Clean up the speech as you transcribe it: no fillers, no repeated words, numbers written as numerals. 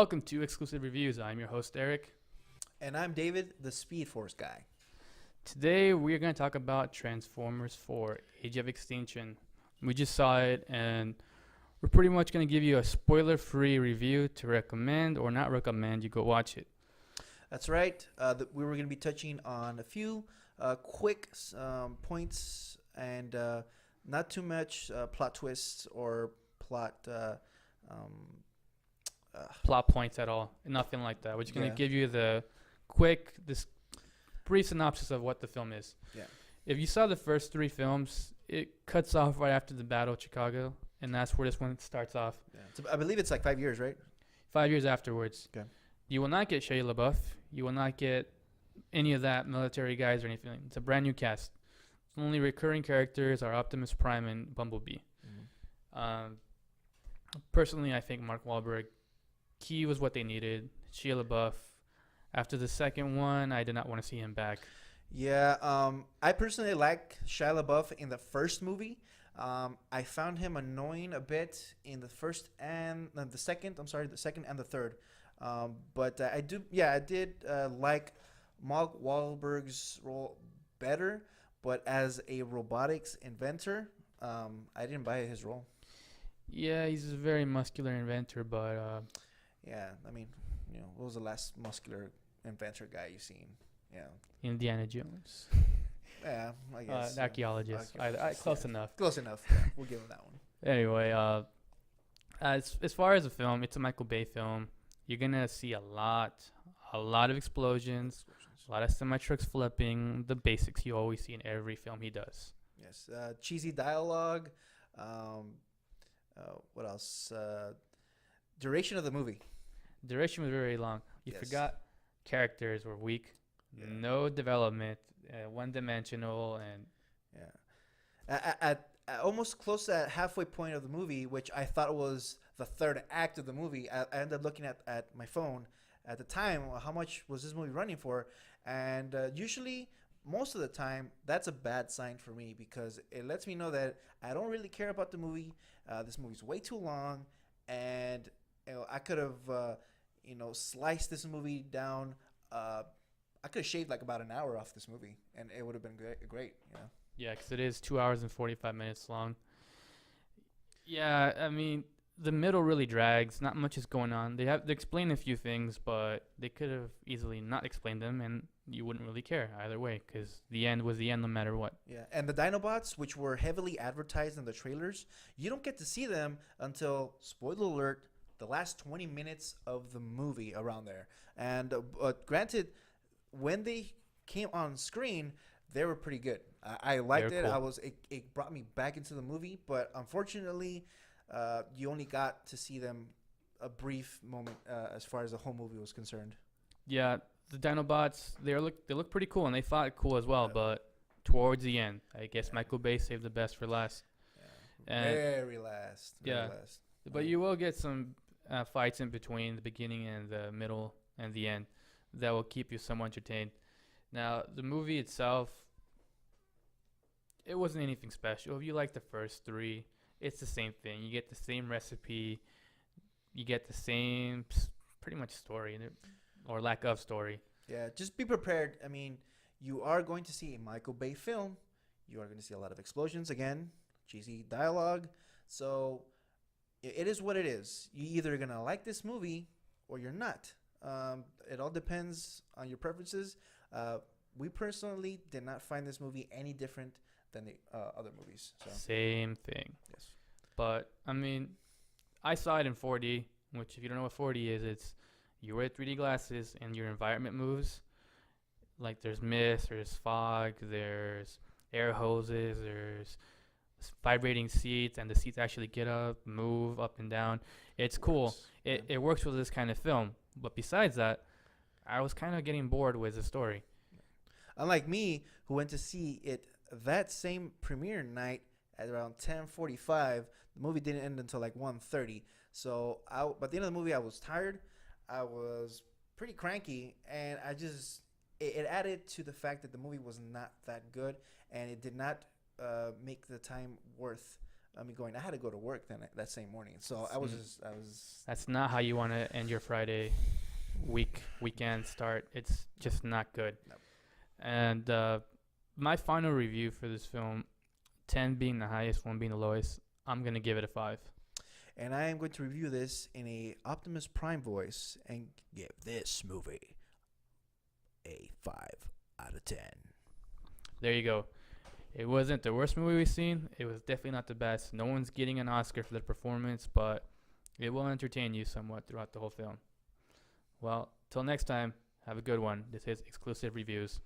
Welcome to Exclusive Reviews. I'm your host, Eric. And I'm David, the Speed Force guy. Today, we're going to talk about Transformers 4 Age of Extinction. We just saw it, and we're pretty much going to give you a spoiler free review to recommend or not recommend you go watch it. That's right. We were going to be touching on a few quick points and not too much plot twists or Plot points at all. Nothing like that. We're just going to give you the this brief synopsis of what the film is. Yeah. If you saw the first three films, it cuts off right after the Battle of Chicago, and that's where this one starts off. Yeah. So I believe it's like 5 years, right? 5 years afterwards. Okay. You will not get Shia Labouf. You will not get any of that military guys or anything. It's a brand new cast. The only recurring characters are Optimus Prime and Bumblebee. Mm-hmm. Personally, I think Mark Wahlberg, he was what they needed. Shia LaBeouf. After the second one, I did not want to see him back. Yeah, I personally like Shia LaBeouf in the first movie. I found him annoying a bit in the first and the second. I'm sorry, the second and the third. But I did like Mark Wahlberg's role better. But as a robotics inventor, I didn't buy his role. Yeah, he's a very muscular inventor, but yeah, I mean, what was the last muscular inventor guy you seen? Yeah, Indiana Jones. Yeah, I guess. Archaeologist. Close enough. Close enough. Yeah, we'll give him that one. Anyway, as far as the film, it's a Michael Bay film. You're gonna see a lot of explosions, a lot of semi-trucks flipping, the basics you always see in every film he does. Yes, cheesy dialogue. What else? Duration of the movie. Duration was very long. You forgot characters were weak. Yeah. No development, one-dimensional, and at almost close to that halfway point of the movie, which I thought was the third act of the movie. I ended up looking at my phone at the time. How much was this movie running for? And usually, most of the time, that's a bad sign for me because it lets me know that I don't really care about the movie. This movie's way too long, and I could have sliced this movie down. I could have shaved like about an hour off this movie, and it would have been great. Yeah, because it is 2 hours and 45 minutes long. Yeah, I mean, the middle really drags. Not much is going on. They explain a few things, but they could have easily not explained them, and you wouldn't really care either way, because the end was the end no matter what. Yeah, and the Dinobots, which were heavily advertised in the trailers, you don't get to see them until, spoiler alert, the last 20 minutes of the movie around there. And granted, when they came on screen, they were pretty good. I liked it. Cool. It brought me back into the movie, but unfortunately, you only got to see them a brief moment as far as the whole movie was concerned. Yeah, the Dinobots, they look pretty cool, and they fought cool as well. But towards the end, I guess Michael Bay saved the best for last. Yeah. Very last. But you will get some fights in between the beginning and the middle and the end that will keep you somewhat entertained. Now, the movie itself, it wasn't anything special. If you like the first three, it's the same thing. You get the same recipe. You get the same pretty much story or lack of story. Yeah, just be prepared. I mean, you are going to see a Michael Bay film. You are going to see a lot of explosions again, cheesy dialogue. So it is what it is. You're either going to like this movie or you're not. It all depends on your preferences. We personally did not find this movie any different than the other movies. So. Same thing. Yes. But, I mean, I saw it in 4D, which if you don't know what 4D is, it's you wear 3D glasses and your environment moves. Like there's mist, there's fog, there's air hoses, there's vibrating seats, and the seats actually get up, move up and down. It's cool. It works with this kind of film. But besides that, I was kind of getting bored with the story. Unlike me, who went to see it that same premiere night at around 10:45, the movie didn't end until like 1:30. So by the end of the movie, I was tired. I was pretty cranky, and it added to the fact that the movie was not that good, and it did not make the time worth I had to go to work that same morning, so I was That's not how you want to end your Friday weekend start. It's just not good. Nope. And my final review for this film, 10 being the highest, 1 being the lowest, I'm gonna give it a 5. And I am going to review this in a Optimus Prime voice and give this movie a 5 out of 10. There you go. It wasn't the worst movie we've seen. It was definitely not the best. No one's getting an Oscar for the performance, but it will entertain you somewhat throughout the whole film. Well, till next time, have a good one. This is Exclusive Reviews.